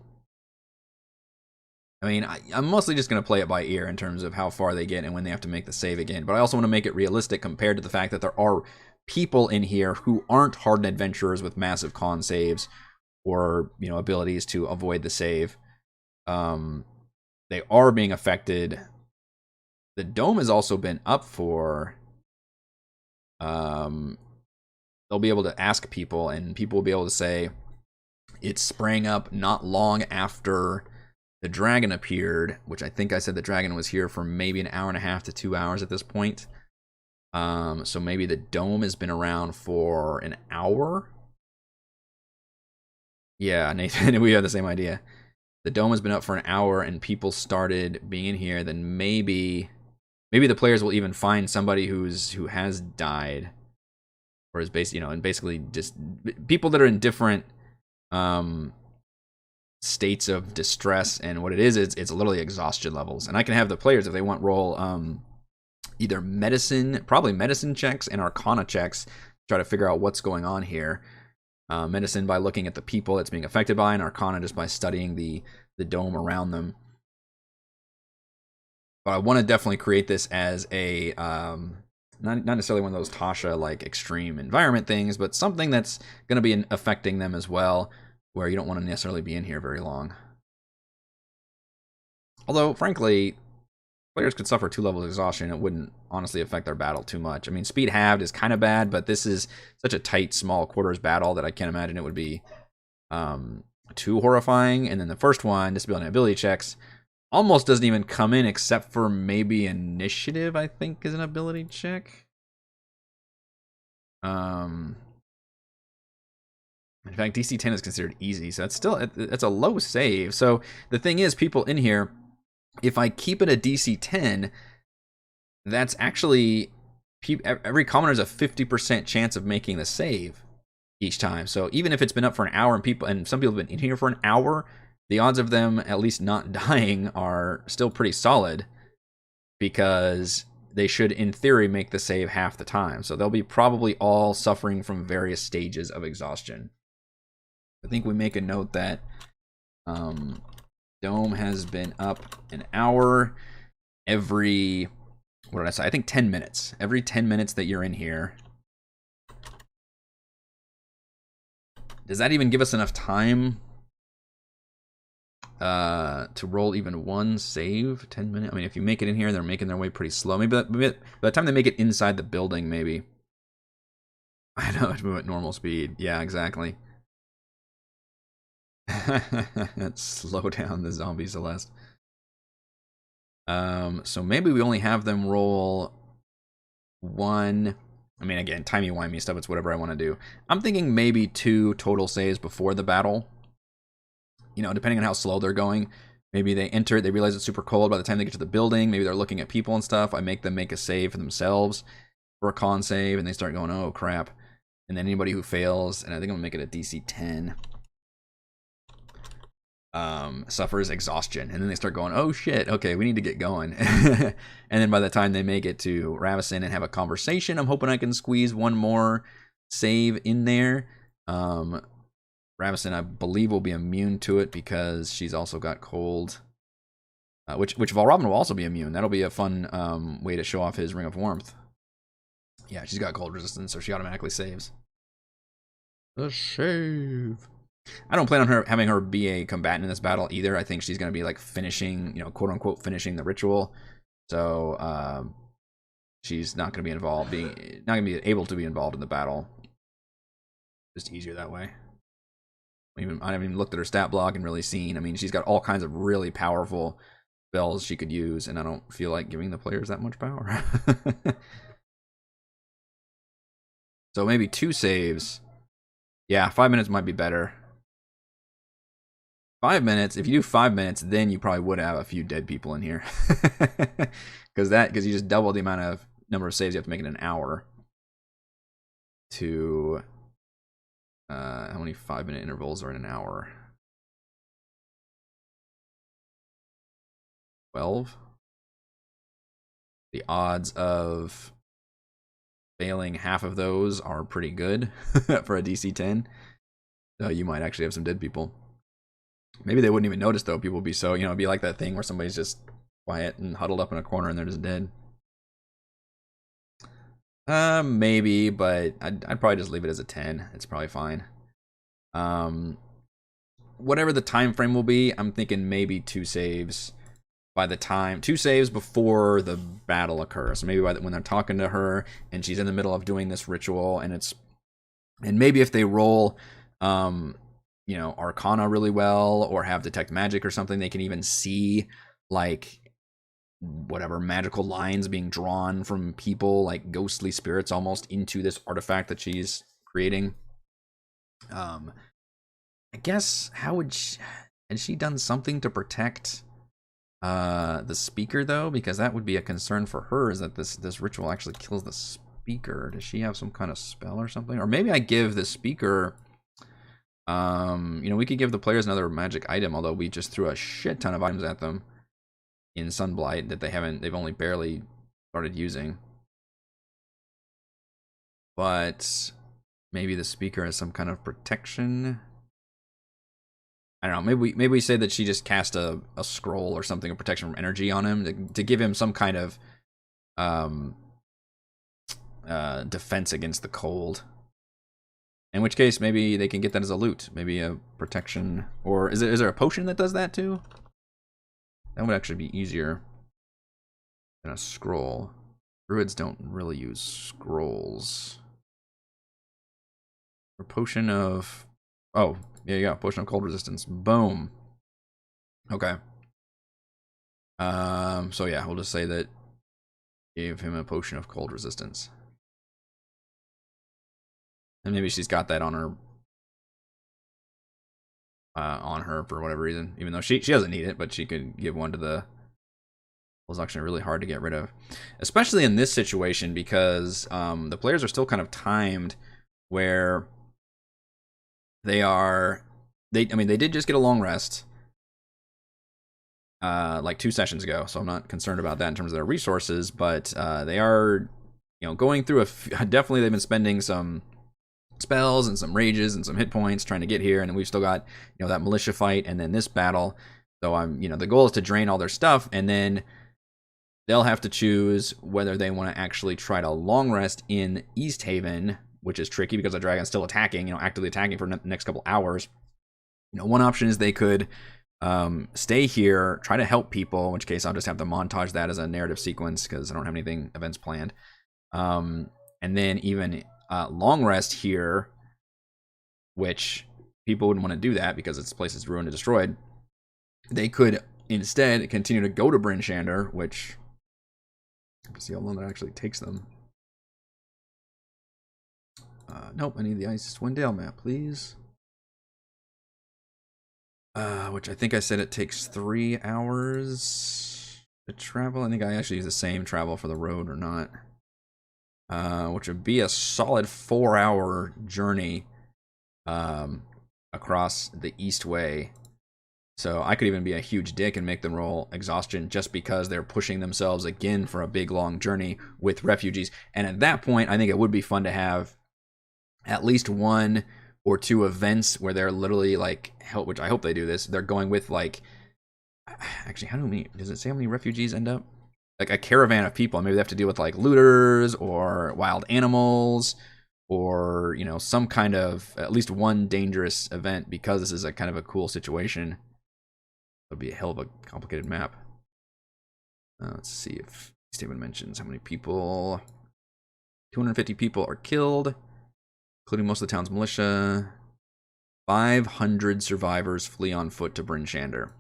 I mean, I'm mostly just going to play it by ear in terms of how far they get and when they have to make the save again. But I also want to make it realistic compared to the fact that there are people in here who aren't hardened adventurers with massive con saves or, you know, abilities to avoid the save. They are being affected. The dome has also been up for... they'll be able to ask people, and people will be able to say it sprang up not long after the dragon appeared, which I think I said the dragon was here for maybe an hour and a half to 2 hours at this point. So maybe the dome has been around for an hour. Yeah, Nathan, we have the same idea. The dome has been up for an hour and people started being in here, then maybe the players will even find somebody who has died, or is basically just people that are in different states of distress. And what it is it's literally exhaustion levels. And I can have the players, if they want, roll either probably medicine checks and arcana checks, try to figure out what's going on here. Medicine by looking at the people it's being affected by, and arcana just by studying the dome around them. But I want to definitely create this as a not necessarily one of those Tasha like extreme environment things, but something that's going to be affecting them as well, where you don't want to necessarily be in here very long. Although, frankly, players could suffer 2 levels of exhaustion. It wouldn't honestly affect their battle too much. I mean, speed halved is kind of bad, but this is such a tight, small quarters battle that I can't imagine it would be too horrifying. And then the first one, disability and ability checks, almost doesn't even come in except for maybe initiative, I think, is an ability check. In fact, DC 10 is considered easy, so that's a low save. So the thing is, people in here, if I keep it a DC 10, that's actually every commoner has a 50% chance of making the save each time. So even if it's been up for an hour and some people have been in here for an hour, the odds of them at least not dying are still pretty solid, because they should, in theory, make the save half the time. So they'll be probably all suffering from various stages of exhaustion. I think we make a note that Dome has been up an hour every, what did I say? I think 10 minutes. Every 10 minutes that you're in here. Does that even give us enough time to roll even one save? 10 minutes? I mean, if you make it in here, they're making their way pretty slow. Maybe by the time they make it inside the building, maybe. I know, to move at normal speed. Yeah, exactly. Slow down the zombie Celeste. So maybe we only have them roll one. I mean, again, timey-wimey stuff, it's whatever I want to do. I'm thinking maybe 2 total saves before the battle. You know, depending on how slow they're going. Maybe they enter it, they realize it's super cold by the time they get to the building. Maybe they're looking at people and stuff. I make them make a save for themselves for a con save, and they start going, oh, crap. And then anybody who fails, and I think I'm going to make it a DC 10, suffers exhaustion. And then they start going, oh, shit, okay, we need to get going. And then by the time they make it to Ravison and have a conversation, I'm hoping I can squeeze one more save in there. Ravison, I believe, will be immune to it because she's also got cold. Which Valravn will also be immune. That'll be a fun way to show off his Ring of Warmth. Yeah, she's got cold resistance, so she automatically saves. The save. I don't plan on her having her be a combatant in this battle either. I think she's going to be like finishing, you know, quote unquote finishing the ritual. So she's not going to be involved, not going to be able to be involved in the battle. Just easier that way. I haven't even looked at her stat block and really seen. I mean, she's got all kinds of really powerful spells she could use, and I don't feel like giving the players that much power. So maybe 2 saves. Yeah, 5 minutes might be better. 5 minutes. If you do 5 minutes, then you probably would have a few dead people in here, because you just double the amount of number of saves you have to make in an hour. To how many 5-minute intervals are in an hour? 12. The odds of failing half of those are pretty good for a DC 10. So you might actually have some dead people. Maybe they wouldn't even notice, though. People would be so, you know, it'd be like that thing where somebody's just quiet and huddled up in a corner and they're just dead. Maybe, but I'd probably just leave it as a 10. It's probably fine. Whatever the time frame will be, I'm thinking maybe 2 saves by the time, 2 saves before the battle occurs. So maybe when they're talking to her and she's in the middle of doing this ritual, and maybe if they roll, you know, Arcana really well, or have Detect Magic or something, they can even see like whatever magical lines being drawn from people, like ghostly spirits almost, into this artifact that she's creating. I guess, had she done something to protect the speaker, though? Because that would be a concern for her, is that this ritual actually kills the speaker. Does she have some kind of spell or something? Or maybe I give the speaker, you know, we could give the players another magic item, although we just threw a shit ton of items at them in Sunblight that they've only barely started using. But maybe the speaker has some kind of protection. I don't know. Maybe we say that she just cast a scroll or something of protection from energy on him to give him some kind of defense against the cold. In which case, maybe they can get that as a loot. Maybe a protection, or is there a potion that does that too? That would actually be easier than a scroll. Druids don't really use scrolls. A potion of, oh, yeah, you go. Potion of cold resistance. Boom. Okay. So yeah, we'll just say that gave him a potion of cold resistance. And maybe she's got that on her for whatever reason, even though she doesn't need it, but she could give one to the. Was actually really hard to get rid of, especially in this situation, because the players are still kind of timed where they did just get a long rest. like 2 sessions ago, so I'm not concerned about that in terms of their resources. But they are, going through definitely they've been spending some spells and some rages and some hit points trying to get here, and then we've still got that militia fight and then this battle. So I'm the goal is to drain all their stuff, and then they'll have to choose whether they want to actually try to long rest in East Haven, which is tricky because the dragon's still attacking, actively attacking for the next couple hours. One option is they could stay here, try to help people, in which case I'll just have to montage that as a narrative sequence because I don't have anything events planned. And then even long rest here, which people wouldn't want to do that because this place is ruined and destroyed. They could instead continue to go to Bryn Shander, which let's see how long that actually takes them. Nope, I need the Icewind Dale map, please. Which I think I said it takes 3 hours to travel. I think I actually use the same travel for the road or not. Which would be a solid 4-hour journey across the East Way. So I could even be a huge dick and make them roll exhaustion just because they're pushing themselves again for a big long journey with refugees. And at that point, I think it would be fun to have at least 1 or 2 events where they're literally like, which I hope they do this, they're going with like, actually, does it say how many refugees end up? Like a caravan of people. Maybe they have to deal with like looters or wild animals or, some kind of, at least one dangerous event because this is a kind of a cool situation. It'll be a hell of a complicated map. Let's see if statement mentions how many people. 250 people are killed, including most of the town's militia. 500 survivors flee on foot to Bryn Shander.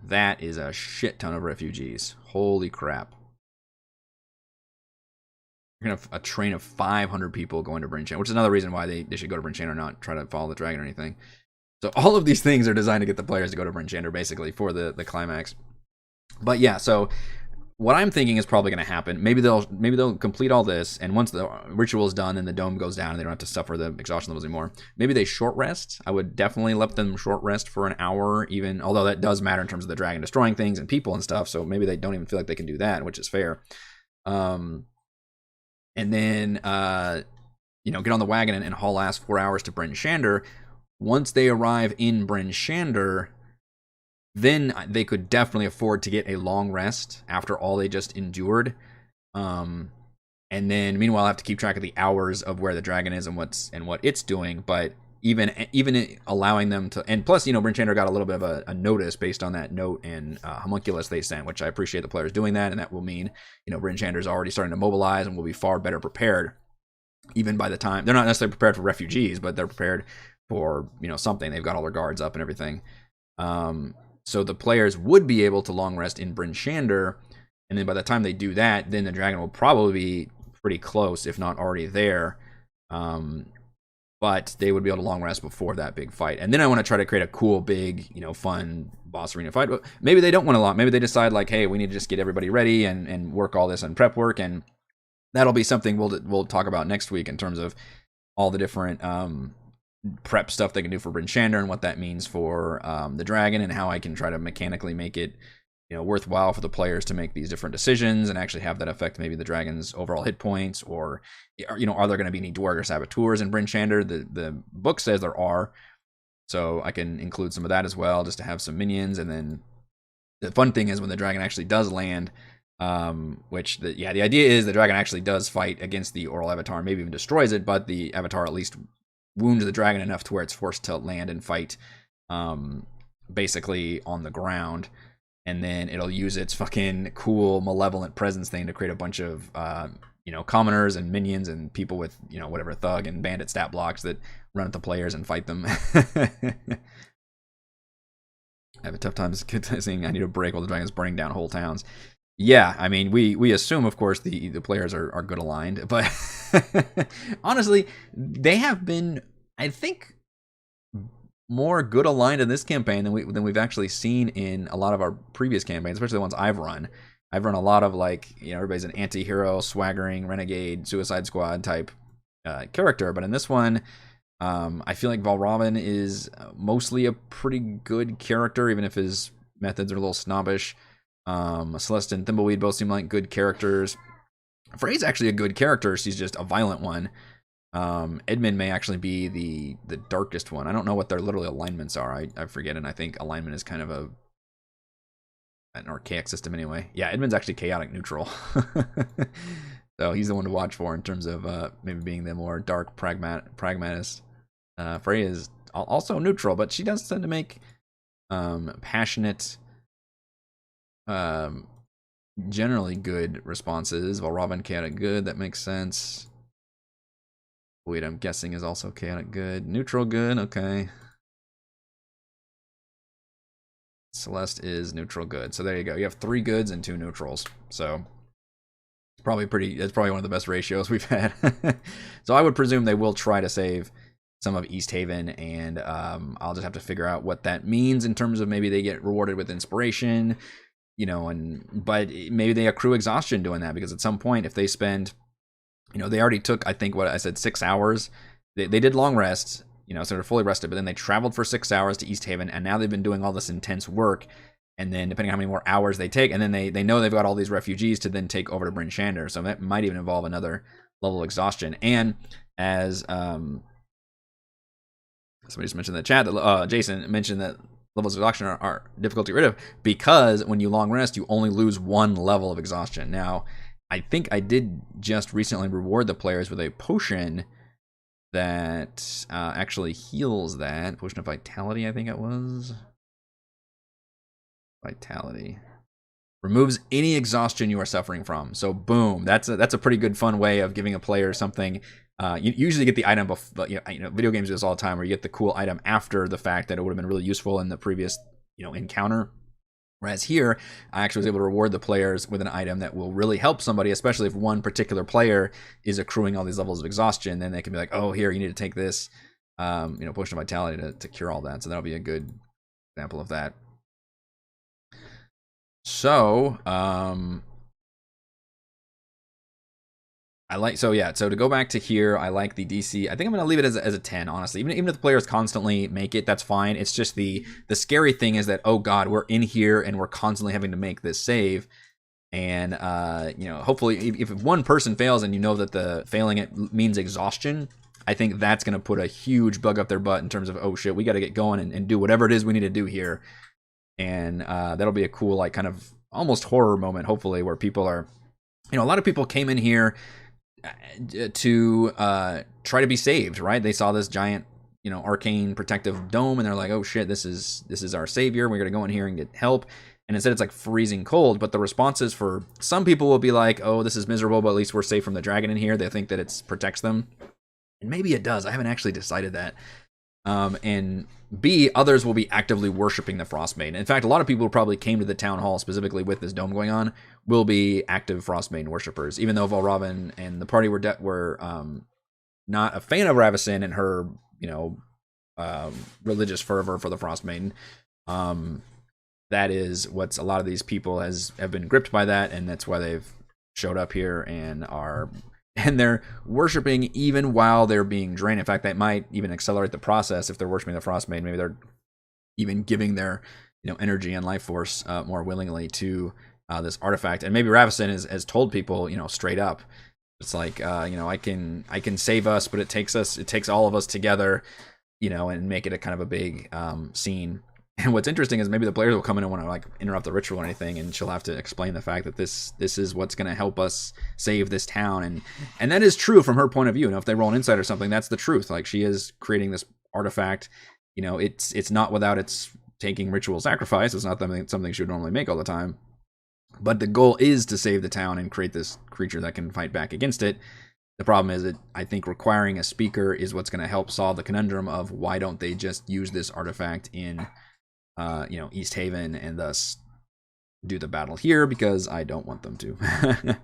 That is a shit ton of refugees. Holy crap. You're going to have a train of 500 people going to Bryn Shander, which is another reason why they should go to Bryn Shander, not try to follow the dragon or anything. So all of these things are designed to get the players to go to Bryn Shander, basically, for the climax. But yeah, so what I'm thinking is probably going to happen. Maybe they'll complete all this, and once the ritual is done and the dome goes down and they don't have to suffer the exhaustion levels anymore, maybe they short rest. I would definitely let them short rest for an hour, even, although that does matter in terms of the dragon destroying things and people and stuff, so maybe they don't even feel like they can do that, which is fair. And then, get on the wagon and haul ass 4 hours to Bryn Shander. Once they arrive in Bryn Shander, then they could definitely afford to get a long rest after all they just endured. And then meanwhile, I have to keep track of the hours of where the dragon is and what it's doing. But even allowing them to, and plus, Bryn Shander got a little bit of a notice based on that note and homunculus they sent, which I appreciate the players doing that, and that will mean Bryn Shander is already starting to mobilize and will be far better prepared. Even by the time they're not necessarily prepared for refugees, but they're prepared for something. They've got all their guards up and everything. So the players would be able to long rest in Bryn Shander, and then by the time they do that, then the dragon will probably be pretty close, if not already there. But they would be able to long rest before that big fight. And then I want to try to create a cool, big, fun boss arena fight. But maybe they don't want a lot. Maybe they decide like, hey, we need to just get everybody ready and work all this on prep work, and that'll be something we'll talk about next week in terms of all the different prep stuff they can do for Bryn Shander and what that means for the dragon, and how I can try to mechanically make it worthwhile for the players to make these different decisions and actually have that affect maybe the dragon's overall hit points, or are there going to be any dwarves or saboteurs in Bryn Shander? The book says there are, so I can include some of that as well, just to have some minions. And then the fun thing is when the dragon actually does land, which the idea is the dragon actually does fight against the Oral Avatar, maybe even destroys it, but the Avatar at least wounds the dragon enough to where it's forced to land and fight basically on the ground, and then it'll use its fucking cool malevolent presence thing to create a bunch of commoners and minions and people with whatever thug and bandit stat blocks that run at the players and fight them. I have a tough time saying I need a break while the dragon's burning down whole towns. Yeah, I mean, we assume, of course, the players are good aligned, but honestly, they have been, I think, more good aligned in this campaign than we've actually seen in a lot of our previous campaigns, especially the ones I've run. I've run a lot of everybody's an anti-hero, swaggering, renegade, Suicide Squad type character, but in this one, I feel like Valravn is mostly a pretty good character, even if his methods are a little snobbish. Celeste and Thimbleweed both seem like good characters. Frey's actually a good character. She's just a violent one. Edmund may actually be the darkest one. I don't know what their literal alignments are. I forget, and I think alignment is kind of an archaic system anyway. Yeah, Edmund's actually chaotic neutral. So he's the one to watch for in terms of maybe being the more dark pragmatist. Frey is also neutral, but she does tend to make passionate, generally good responses. While Robin chaotic good, that makes sense. Wait, I'm guessing is also chaotic good. Neutral good, okay. Celeste is neutral good. So there you go. You have 3 goods and 2 neutrals. So it's probably one of the best ratios we've had. So I would presume they will try to save some of East Haven, and I'll just have to figure out what that means in terms of maybe they get rewarded with inspiration, but maybe they accrue exhaustion doing that, because at some point if they spend, they already took, I think what I said, 6 hours. They did long rests, so they're fully rested, but then they traveled for 6 hours to East Haven, and now they've been doing all this intense work, and then depending on how many more hours they take, and then they know they've got all these refugees to then take over to Bryn Shander, so that might even involve another level of exhaustion. And as somebody just mentioned in the chat, that Jason mentioned that levels of exhaustion are difficult to get rid of, because when you long rest, you only lose 1 level of exhaustion. Now, I think I did just recently reward the players with a potion that actually heals that. Potion of Vitality, I think it was. Vitality. Removes any exhaustion you are suffering from. So boom, that's a pretty good fun way of giving a player something. You usually get the item before, video games do this all the time, where you get the cool item after the fact that it would have been really useful in the previous, encounter. Whereas here, I actually was able to reward the players with an item that will really help somebody, especially if one particular player is accruing all these levels of exhaustion. Then they can be like, oh, here, you need to take this, potion of vitality to cure all that. So that'll be a good example of that. So, so to go back to here, I like the DC. I think I'm going to leave it as a 10, honestly. Even if the players constantly make it, that's fine. It's just the scary thing is that, oh god, we're in here and we're constantly having to make this save. And, hopefully if one person fails and that the failing it means exhaustion, I think that's going to put a huge bug up their butt in terms of, oh shit, we got to get going and do whatever it is we need to do here. And that'll be a cool, kind of almost horror moment, hopefully, where people are, a lot of people came in here to try to be saved, right? They saw this giant, arcane protective dome, and they're like, oh shit, this is our savior. We're gonna go in here and get help. And instead it's like freezing cold, but the responses for some people will be like, oh, this is miserable, but at least we're safe from the dragon in here. They think that it protects them. And maybe it does. I haven't actually decided that. And B, others will be actively worshiping the Frostmaiden. In fact, a lot of people who probably came to the town hall specifically with this dome going on will be active Frostmaiden worshippers, even though Valravn and the party were not a fan of Ravison and her, religious fervor for the Frostmaiden. That is what's a lot of these people have been gripped by that, and that's why they've showed up here and they're worshiping even while they're being drained. In fact, that might even accelerate the process if they're worshiping the Frostmaiden. Maybe they're even giving their energy and life force more willingly to this artifact. And maybe Ravison has told people straight up, it's like I can save us, but it takes all of us together, and make it a kind of a big scene. And what's interesting is maybe the players will come in and want to interrupt the ritual or anything, and she'll have to explain the fact that this is what's going to help us save this town, and that is true from her point of view. If they roll an insight or something, that's the truth. She is creating this artifact. It's not without its taking ritual sacrifice. It's not something she would normally make all the time, but the goal is to save the town and create this creature that can fight back against it. The problem is that I think requiring a speaker is what's going to help solve the conundrum of why don't they just use this artifact in East Haven and thus do the battle here, because I don't want them to.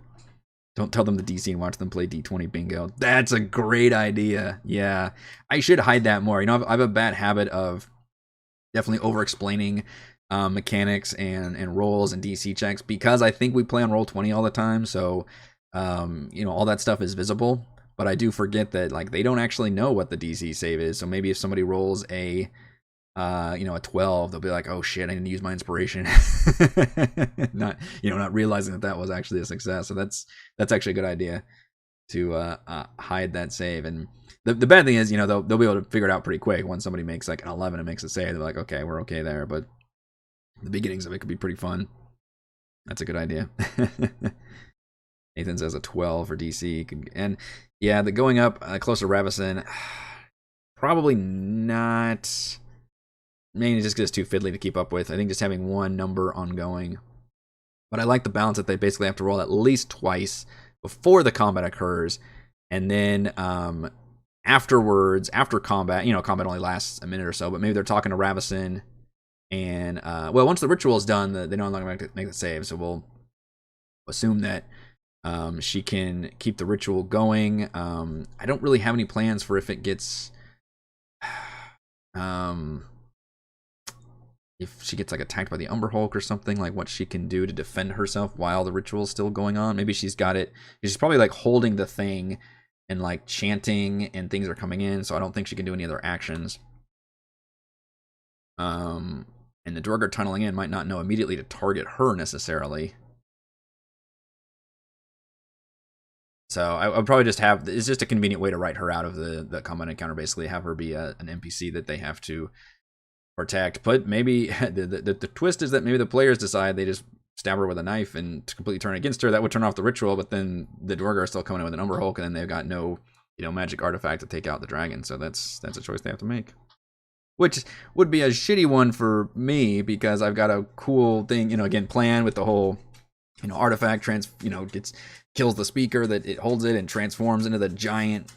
Don't tell them the DC and watch them play D20 bingo. That's a great idea. Yeah, I should hide that more. I have a bad habit of definitely over-explaining mechanics and rolls and DC checks, because I think we play on Roll20 all the time, so all that stuff is visible, but I do forget that they don't actually know what the DC save is. So maybe if somebody rolls a a 12, they'll be like, oh shit, I need to use my inspiration. Not realizing that was actually a success. So that's actually a good idea to hide that save. And the bad thing is, they'll be able to figure it out pretty quick. Once somebody makes like an 11 and makes a save, they're like, okay, we're okay there. But the beginnings of it could be pretty fun. That's a good idea. Nathan says a 12 for DC. And yeah, the going up close to Ravison, probably not. Mainly just because it's too fiddly to keep up with. I think just having one number ongoing. But I like the balance that they basically have to roll at least twice before the combat occurs. And then afterwards, after combat, combat only lasts a minute or so, but maybe they're talking to Ravison. And, once the ritual is done, they no longer make the save. So we'll assume that she can keep the ritual going. I don't really have any plans for if it gets... if she gets like attacked by the Umber Hulk or something, like what she can do to defend herself while the ritual is still going on. Maybe she's got it. She's probably like holding the thing and like chanting and things are coming in. So I don't think she can do any other actions. And the Duergar tunneling in might not know immediately to target her necessarily. So I would probably just have, it's just a convenient way to write her out of the combat encounter, basically have her be an NPC that they have to protect. But maybe the twist is that maybe the players decide they just stab her with a knife and to completely turn against her. That would turn off the ritual, but then the Duergar are still coming in with an Umber Hulk, and then they've got no magic artifact to take out the dragon. So that's a choice they have to make, which would be a shitty one for me because I've got a cool thing, again, plan with the whole artifact kills the speaker that it holds it and transforms into the giant,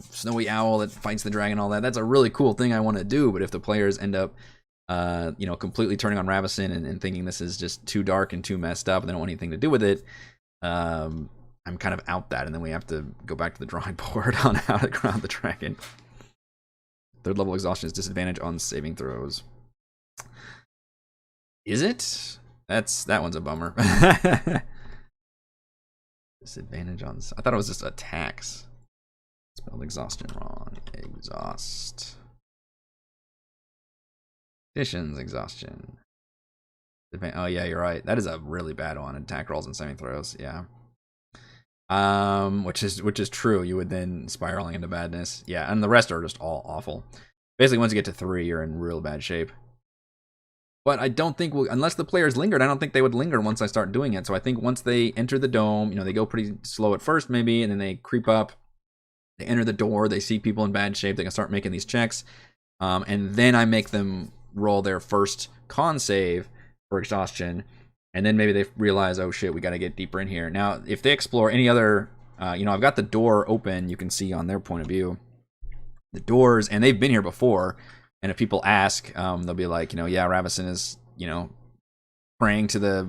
snowy owl that fights the dragon, all that. That's a really cool thing I want to do. But if the players end up, completely turning on Ravison and thinking this is just too dark and too messed up and they don't want anything to do with it, I'm kind of out that. And then we have to go back to the drawing board on how to ground the dragon. Third level exhaustion is disadvantage on saving throws. Is it? That one's a bummer. Disadvantage on... I thought it was just attacks. Spelled exhaustion wrong. Exhaust. Additions, exhaustion. Oh, yeah, you're right. That is a really bad one. Attack rolls and saving throws, yeah. Which is true. You would then spiraling into badness. Yeah, and the rest are just all awful. Basically, once you get to 3, you're in real bad shape. But I don't think, unless the players lingered, I don't think they would linger once I start doing it. So I think once they enter the dome, they go pretty slow at first maybe, and then they creep up. They enter the door, they see people in bad shape, they can start making these checks. And then I make them roll their first con save for exhaustion. And then maybe they realize, oh shit, we got to get deeper in here. Now, if they explore any other, I've got the door open, you can see on their point of view. The doors, and they've been here before. And if people ask, they'll be like, yeah, Ravison is, praying to the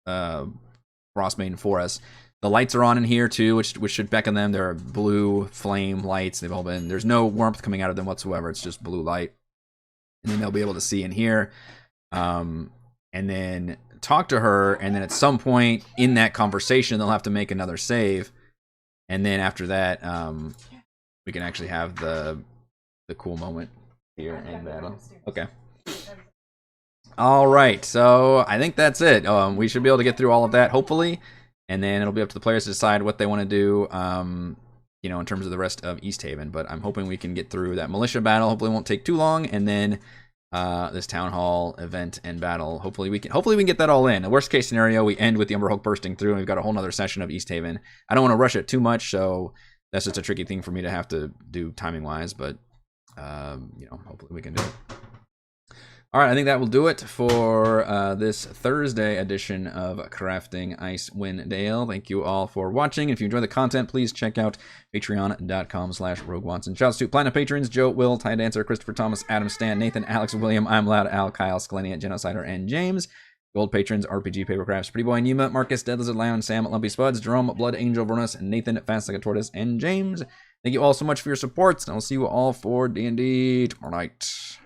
Frostmaiden for us. The lights are on in here too, which should beckon them. There are blue flame lights. They've all been. There's no warmth coming out of them whatsoever. It's just blue light, and then they'll be able to see in here, and then talk to her. And then at some point in that conversation, they'll have to make another save, and then after that, we can actually have the cool moment here in battle. Okay. All right, so I think that's it. We should be able to get through all of that, hopefully, and then it'll be up to the players to decide what they want to do, in terms of the rest of East Haven. But I'm hoping we can get through that militia battle. Hopefully, it won't take too long, and then this town hall event and battle. Hopefully, we can get that all in. The worst case scenario, we end with the Umber Hulk bursting through, and we've got a whole nother session of East Haven. I don't want to rush it too much, so that's just a tricky thing for me to have to do timing wise, but. Hopefully we can do it. All right, I think that will do it for this Thursday edition of Crafting Icewind Dale. Thank you all for watching. If you enjoy the content, please check out patreon.com/RogueWatson. Shouts to Platinum patrons Joe, Will, Ty Dancer, Christopher Thomas, Adam Stan, Nathan, Alex, William, I'm Loud, Al, Kyle, Skalenia, Genocider, and James. Gold patrons RPG Papercrafts, Pretty Boy, Numa, Marcus, Dead Lizard Lion, Sam, Lumpy Spuds, Jerome, Blood Angel, Vernus, and Nathan, Fast Like a Tortoise, and James. Thank you all so much for your support, and I'll see you all for D&D tomorrow night.